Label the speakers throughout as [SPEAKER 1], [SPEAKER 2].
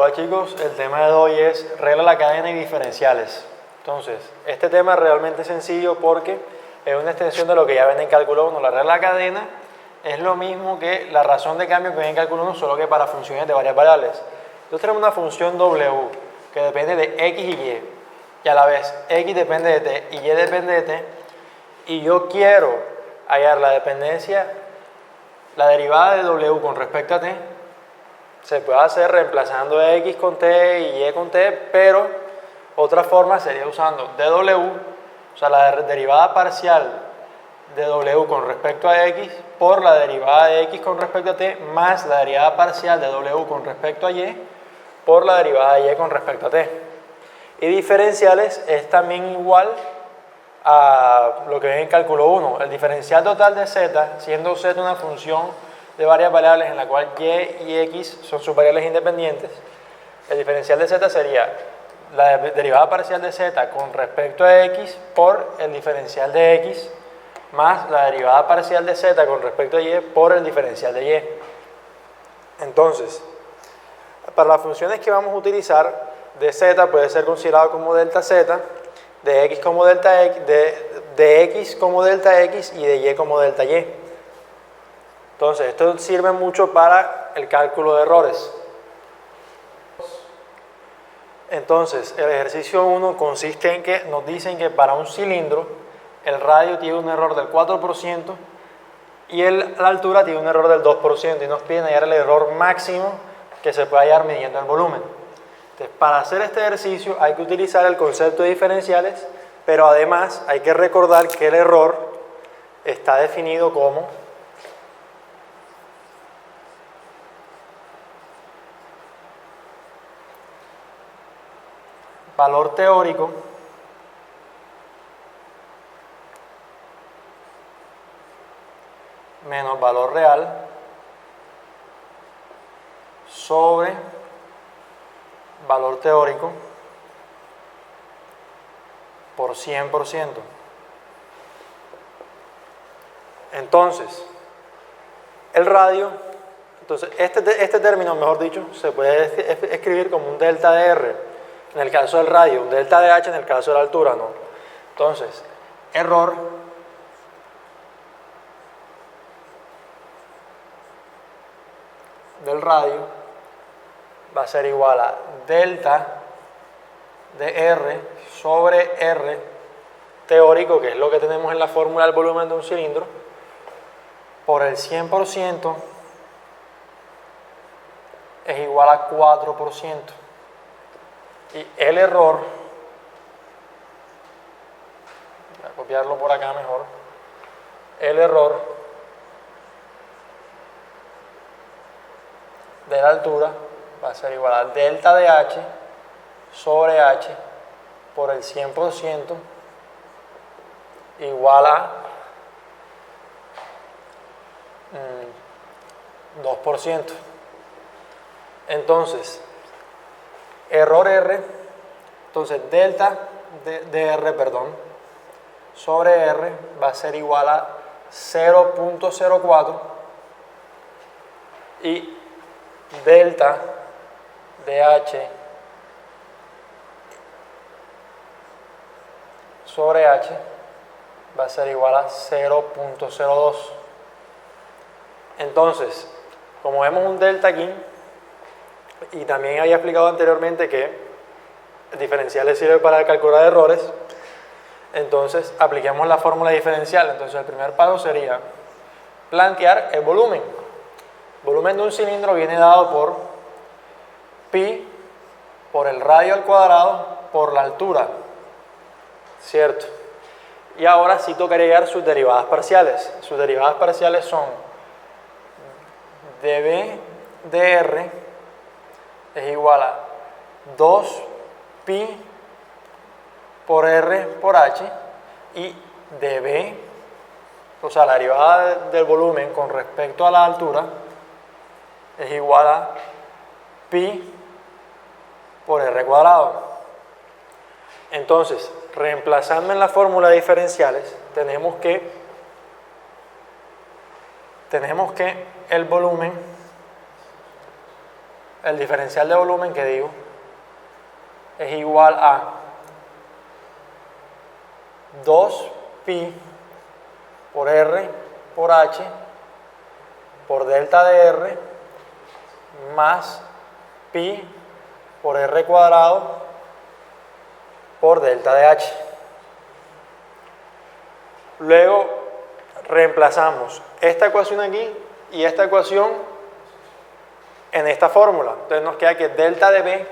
[SPEAKER 1] Hola chicos, el tema de hoy es regla de la cadena y diferenciales. Entonces, este tema es realmente sencillo porque es una extensión de lo que ya ven en cálculo 1. La regla de la cadena es lo mismo que la razón de cambio que ven en cálculo 1, solo que para funciones de varias variables. Entonces tenemos una función W que depende de X y Y, y a la vez X depende de T y Y depende de T, y yo quiero hallar la dependencia, la derivada de W con respecto a T. Se puede hacer reemplazando X con T y Y con T, pero otra forma sería usando dW, o sea, la derivada parcial de W con respecto a X por la derivada de X con respecto a T más la derivada parcial de W con respecto a Y por la derivada de Y con respecto a T. Y diferenciales es también igual a lo que ven en cálculo 1. El diferencial total de Z, siendo Z una función de varias variables en la cual Y y X son sus variables independientes, el diferencial de Z sería la derivada parcial de Z con respecto a X por el diferencial de X más la derivada parcial de Z con respecto a Y por el diferencial de Y. Entonces, para las funciones que vamos a utilizar, de Z puede ser considerado como delta Z, de X como delta X, de X como delta X y de Y como delta Y. Entonces, esto sirve mucho para el cálculo de errores. Entonces, el ejercicio 1 consiste en que nos dicen que para un cilindro el radio tiene un error del 4% y la altura tiene un error del 2%, y nos piden hallar el error máximo que se puede hallar midiendo el volumen. Entonces, para hacer este ejercicio hay que utilizar el concepto de diferenciales, pero además hay que recordar que el error está definido como valor teórico menos valor real sobre valor teórico por 100%. Entonces, el radio, este término, mejor dicho, se puede escribir como un delta de R en el caso del radio, un delta de H en el caso de la altura, ¿no? Entonces, error del radio va a ser igual a delta de R sobre R teórico, que es lo que tenemos en la fórmula del volumen de un cilindro, por el 100% es igual a 4%. Y el error, voy a copiarlo por acá mejor, el error de la altura va a ser igual a delta de H sobre H por el 100% igual a 2%. Entonces, error R, entonces delta de R, perdón, sobre R va a ser igual a 0.04 y delta de H sobre H va a ser igual a 0.02. Entonces, como vemos un delta aquí, y también había explicado anteriormente que el diferencial le sirve para calcular errores, entonces apliquemos la fórmula diferencial. Entonces el primer paso sería plantear el volumen. El volumen de un cilindro viene dado por pi por el radio al cuadrado por la altura, ¿cierto? Y ahora sí tocaría hallar sus derivadas parciales. Sus derivadas parciales son dB de R es igual a 2 pi por R por H, y dB, o sea, la derivada del volumen con respecto a la altura, es igual a pi por R cuadrado. Entonces, reemplazando en la fórmula de diferenciales, tenemos que el volumen el diferencial de volumen que digo es igual a 2pi por R por H por delta de R más pi por R cuadrado por delta de H. Luego reemplazamos esta ecuación aquí y esta ecuación en esta fórmula. Entonces nos queda que delta de B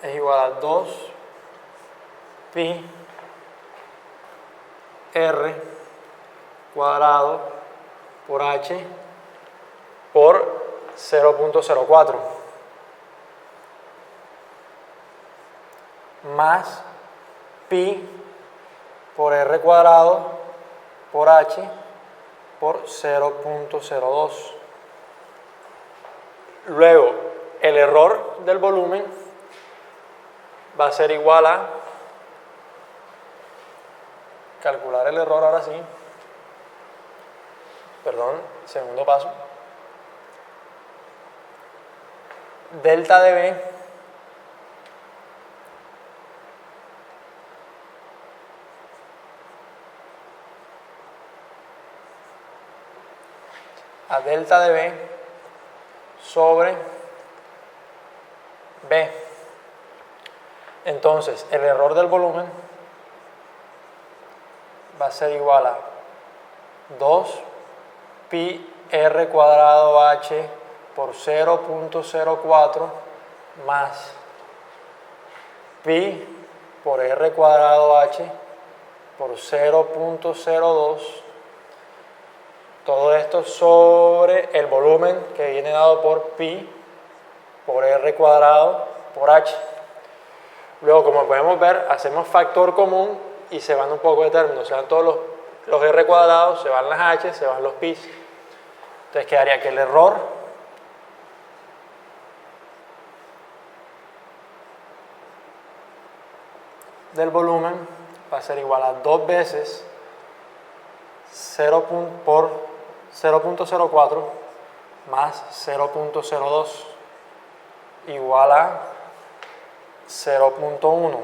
[SPEAKER 1] es igual a 2pi R cuadrado por H por 0.04 más pi por R cuadrado por H por 0.02. Luego, el error del volumen va a ser igual a, calcular el error ahora sí, perdón, segundo paso, delta de B a delta de B sobre B. Entonces, el error del volumen va a ser igual a 2pi R cuadrado H por 0.04 más pi por R cuadrado H por 0.02. Todo esto sobre el volumen que viene dado por pi por R cuadrado por H. Luego, como podemos ver, hacemos factor común y se van un poco de términos. Se van todos los R cuadrados, se van las H, se van los pi. Entonces quedaría que el error del volumen va a ser igual a 2 veces 0 por 0.04 más 0.02 igual a 0.1.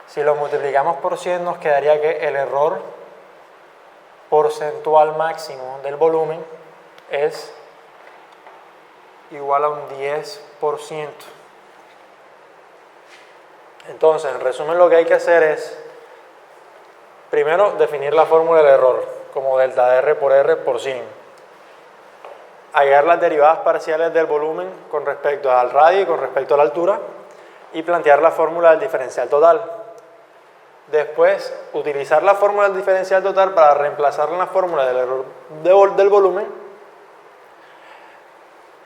[SPEAKER 1] Si lo multiplicamos por 100 nos quedaría que el error porcentual máximo del volumen es igual a un 10%. Entonces, en resumen, lo que hay que hacer es primero definir la fórmula del error como delta de R por 100. Hallar las derivadas parciales del volumen con respecto al radio y con respecto a la altura y plantear la fórmula del diferencial total. Después, utilizar la fórmula del diferencial total para reemplazarla en la fórmula del error del volumen,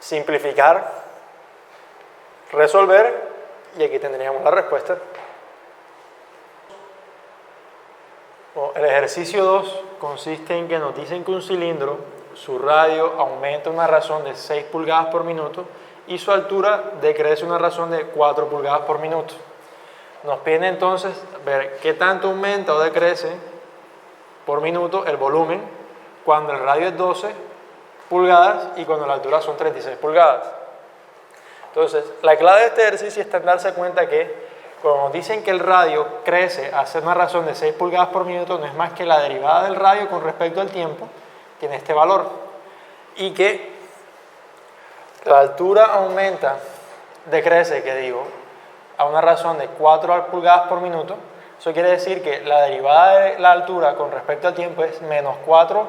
[SPEAKER 1] simplificar, resolver y aquí tendríamos la respuesta. Bueno, el ejercicio 2 consiste en que nos dicen que un cilindro, su radio aumenta una razón de 6 pulgadas por minuto y su altura decrece una razón de 4 pulgadas por minuto. Nos piden entonces ver qué tanto aumenta o decrece por minuto el volumen cuando el radio es 12 pulgadas y cuando la altura son 36 pulgadas. Entonces, la clave de este ejercicio está en darse cuenta que cuando nos dicen que el radio crece a ser una razón de 6 pulgadas por minuto, no es más que la derivada del radio con respecto al tiempo tiene este valor y que la altura aumenta, decrece, que digo, a una razón de 4 pulgadas por minuto. Eso quiere decir que la derivada de la altura con respecto al tiempo es menos 4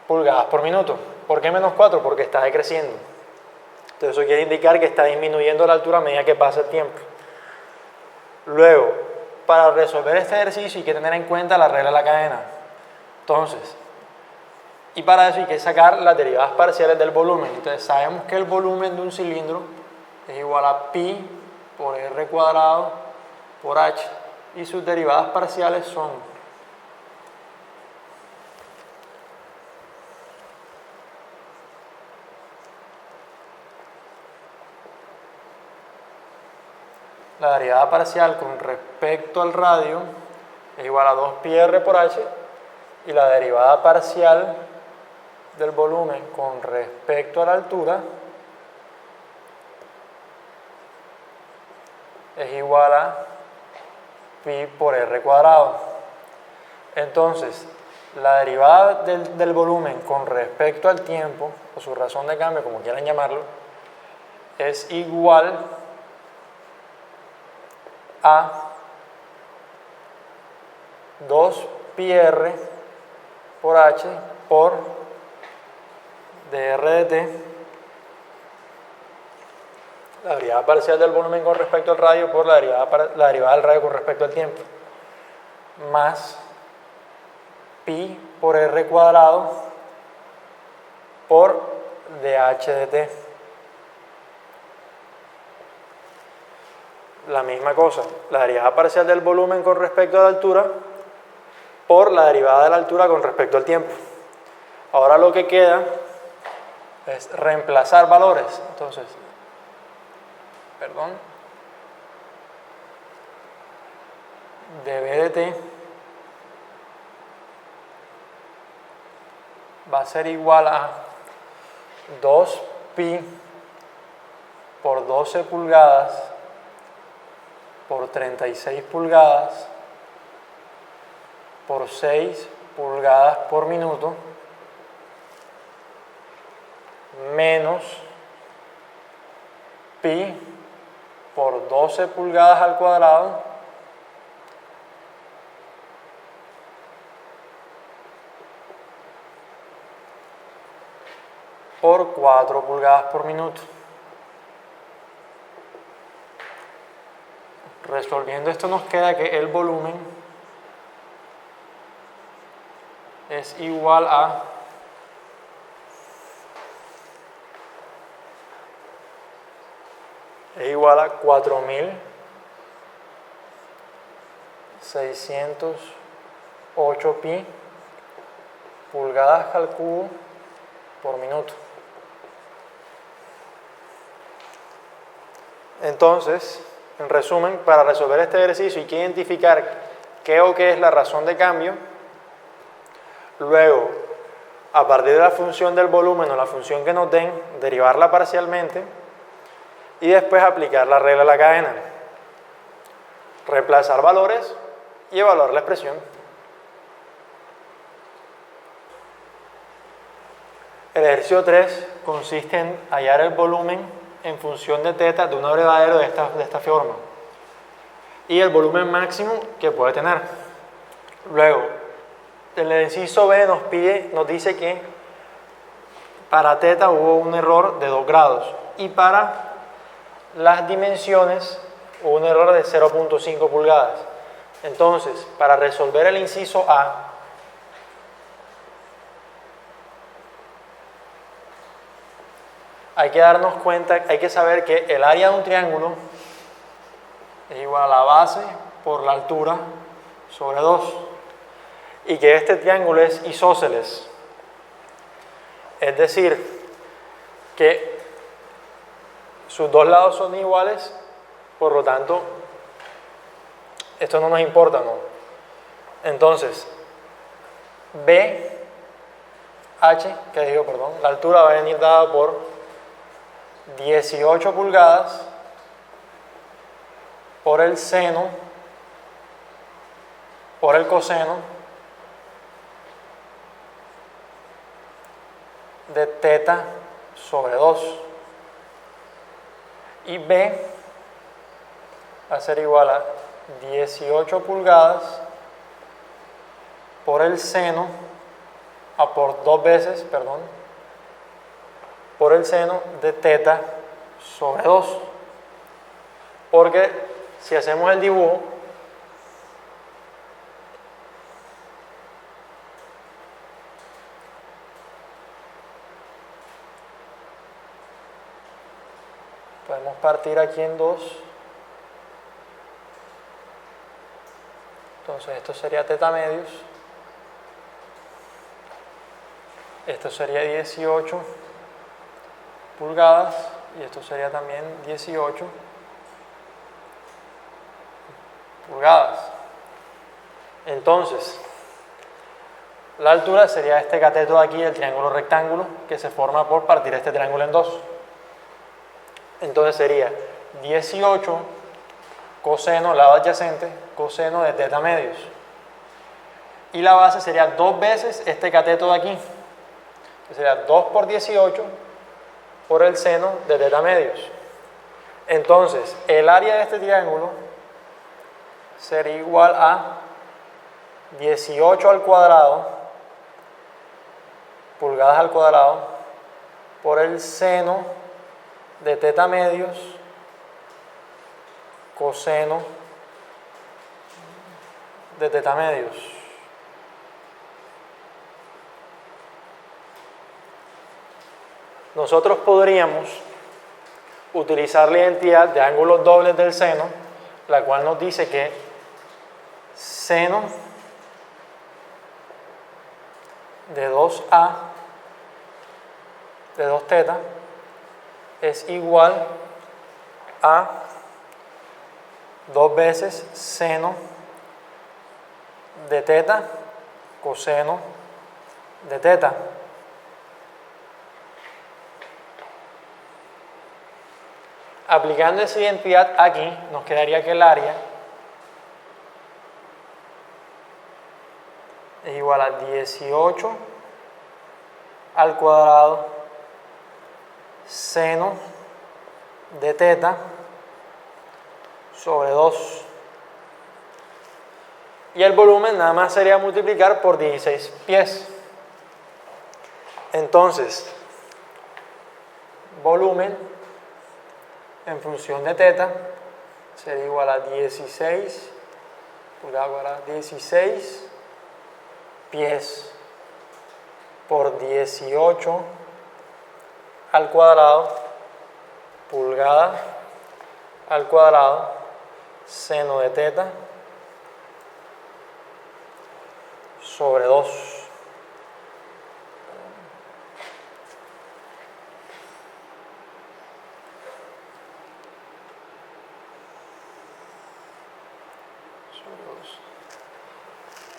[SPEAKER 1] pulgadas por minuto. ¿Por qué menos 4? Porque está decreciendo. Entonces eso quiere indicar que está disminuyendo la altura a medida que pasa el tiempo. Luego, para resolver este ejercicio hay que tener en cuenta la regla de la cadena. Entonces, y para eso hay que sacar las derivadas parciales del volumen. Entonces sabemos que el volumen de un cilindro es igual a pi por R cuadrado por H y sus derivadas parciales son la derivada parcial con respecto al radio es igual a 2pi R por H y la derivada parcial del volumen con respecto a la altura es igual a pi por r cuadrado. Entonces, la derivada del volumen con respecto al tiempo, o su razón de cambio, como quieran llamarlo, es igual a 2 pi r por h por dr de t, la derivada parcial del volumen con respecto al radio por la derivada del radio con respecto al tiempo, más pi por r cuadrado por dh de t. La misma cosa, la derivada parcial del volumen con respecto a la altura por la derivada de la altura con respecto al tiempo. Ahora lo que queda es reemplazar valores. Entonces, dv de t va a ser igual a 2 pi por 12 pulgadas por 36 pulgadas por 6 pulgadas por minuto menos pi por 12 pulgadas al cuadrado por 4 pulgadas por minuto. Resolviendo esto nos queda que el volumen es igual a es igual a 4.608 pi pulgadas al cubo por minuto. Entonces, en resumen, para resolver este ejercicio hay que identificar qué o qué es la razón de cambio. Luego, a partir de la función del volumen o la función que nos den, derivarla parcialmente y después aplicar la regla de la cadena. Reemplazar valores y evaluar la expresión. El ejercicio 3 consiste en hallar el volumen en función de teta de un abrevadero de esta forma y el volumen máximo que puede tener. Luego, el inciso B nos dice que para teta hubo un error de 2 grados y para las dimensiones hubo un error de 0.5 pulgadas. Entonces, para resolver el inciso A, hay que darnos cuenta, hay que saber que el área de un triángulo es igual a la base por la altura sobre 2 y que este triángulo es isósceles, es decir, que sus dos lados son iguales, por lo tanto esto no nos importa, ¿no? Entonces la altura va a venir dada por 18 pulgadas por el seno, por el coseno de teta sobre 2. Y B va a ser igual a 18 pulgadas por el seno, por 2 veces, por el seno de teta sobre 2. Porque si hacemos el dibujo, podemos partir aquí en 2. Entonces esto sería teta medios. Esto sería 18 pulgadas y esto sería también 18 pulgadas. Entonces, La altura sería este cateto de aquí, el triángulo rectángulo, que se forma por partir este triángulo en dos. Entonces sería 18 coseno, lado adyacente, coseno de teta medios. Y la base sería 2 veces este cateto de aquí. Sería 2 por 18 por el seno de teta medios. Entonces, el área de este triángulo sería igual a 18 al cuadrado, pulgadas al cuadrado, por el seno de teta medios, coseno de teta medios. Nosotros podríamos utilizar la identidad de ángulos dobles del seno, la cual nos dice que seno de 2a de 2 teta es igual a 2 veces seno de teta coseno de teta. Aplicando esa identidad aquí, nos quedaría que el área es igual a 18 al cuadrado seno de teta sobre 2. Y el volumen nada más sería multiplicar por 16 pies. Entonces, volumen en función de teta sería igual a 16 pulgada cuadrada, 16 pies por 18 al cuadrado, pulgada al cuadrado, seno de teta sobre 2.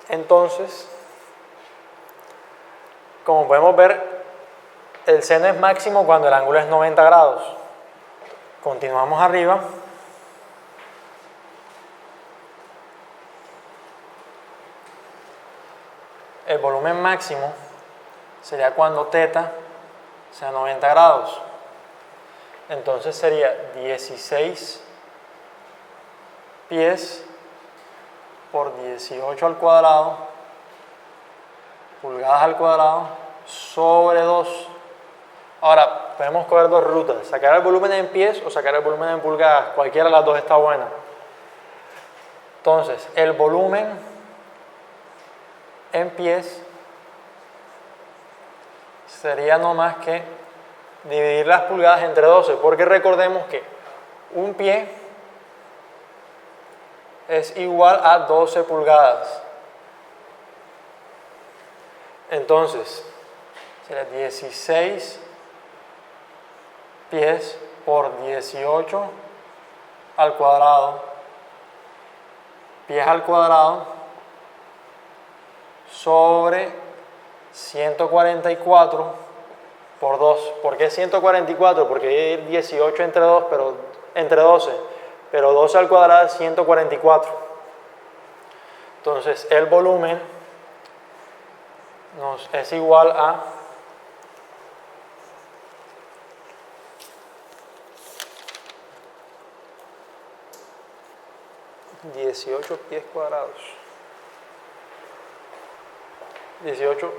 [SPEAKER 1] Entonces, como podemos ver, el seno es máximo cuando el ángulo es 90 grados. Continuamos arriba. El volumen máximo sería cuando teta sea 90 grados. Entonces sería 16 pies por 18 al cuadrado, pulgadas al cuadrado, sobre 2. Ahora, podemos coger dos rutas, sacar el volumen en pies o sacar el volumen en pulgadas, cualquiera de las dos está buena. Entonces, el volumen en pies sería no más que dividir las pulgadas entre 12, porque recordemos que un pie es igual a 12 pulgadas. Entonces, será 16 pies por 18 al cuadrado, pies al cuadrado, sobre 144 por 2. ¿Por qué 144? Porque hay 18 entre 2, entre 12. Pero 12 al cuadrado es 144. Entonces, el volumen nos es igual a 18 pies cuadrados. 18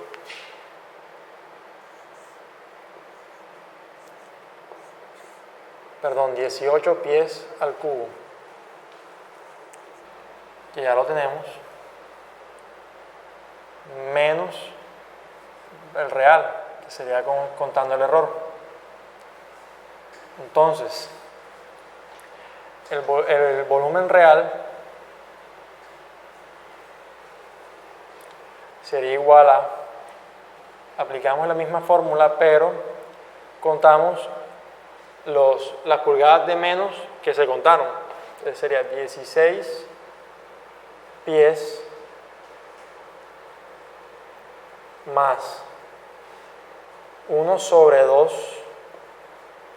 [SPEAKER 1] pies al cubo, que ya lo tenemos, menos el real, que sería contando el error. Entonces, el volumen real sería igual a, aplicamos la misma fórmula, pero contamos las pulgadas de menos que se contaron. Entonces sería 16 pies más 1 sobre 2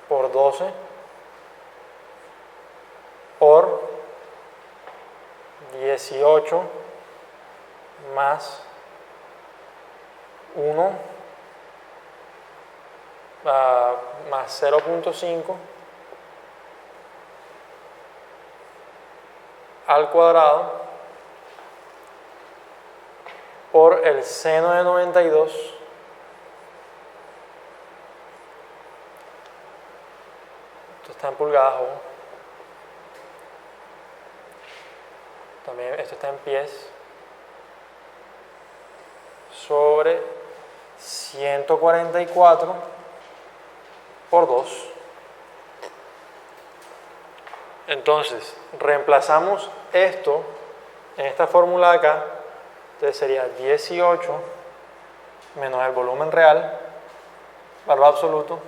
[SPEAKER 1] por 12 por 18 más 1 más 0.5 al cuadrado por el seno de 92 esto está en pulgadas, también esto está en pies, sobre 144 por 2. Entonces, reemplazamos esto en esta fórmula de acá. Entonces sería 18 menos el volumen real, valor absoluto,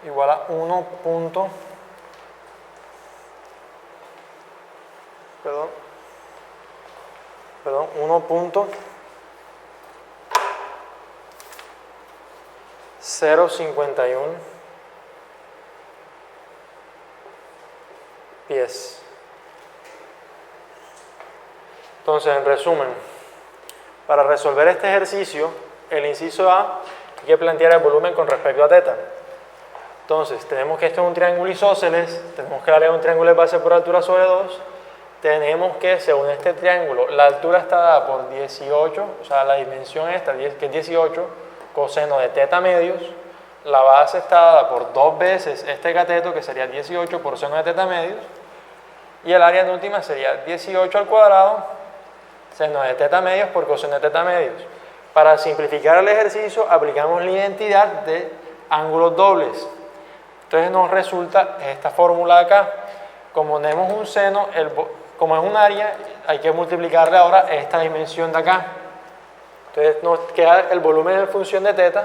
[SPEAKER 1] igual a 1.051 pies. Entonces, en resumen, para resolver este ejercicio, el inciso A, hay que plantear el volumen con respecto a θ. Entonces, tenemos que esto es un triángulo isósceles, tenemos que darle un triángulo de base por altura sobre 2, tenemos que, según este triángulo, la altura está dada por 18, o sea, la dimensión esta, que es 18, coseno de θ medios, la base está dada por 2 veces este cateto, que sería 18 por seno de θ medios, y el área en última sería 18 al cuadrado, seno de θ medios por coseno de θ medios. Para simplificar el ejercicio, aplicamos la identidad de ángulos dobles. Entonces nos resulta esta fórmula de acá. Como tenemos un seno, como es un área, hay que multiplicarle ahora esta dimensión de acá. Entonces nos queda el volumen en función de θ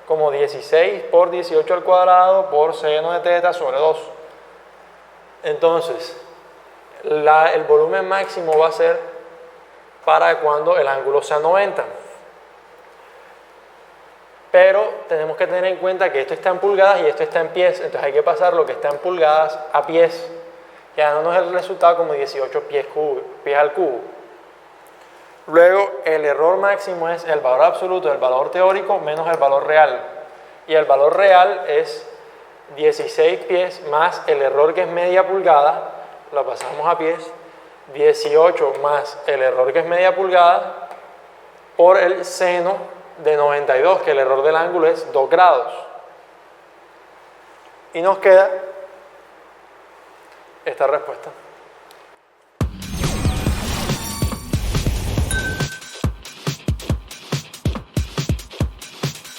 [SPEAKER 1] como 16 por 18 al cuadrado por seno de θ sobre 2. Entonces, el volumen máximo va a ser para cuando el ángulo sea 90. Pero tenemos que tener en cuenta que esto está en pulgadas y esto está en pies, entonces hay que pasar lo que está en pulgadas a pies, quedándonos el resultado como 18 pies al cubo. Luego, el error máximo es el valor absoluto del valor teórico menos el valor real. Y el valor real es 16 pies más el error que es media pulgada, lo pasamos a pies, 18 más el error que es media pulgada por el seno de 92, que el error del ángulo es 2 grados. Y nos queda esta respuesta.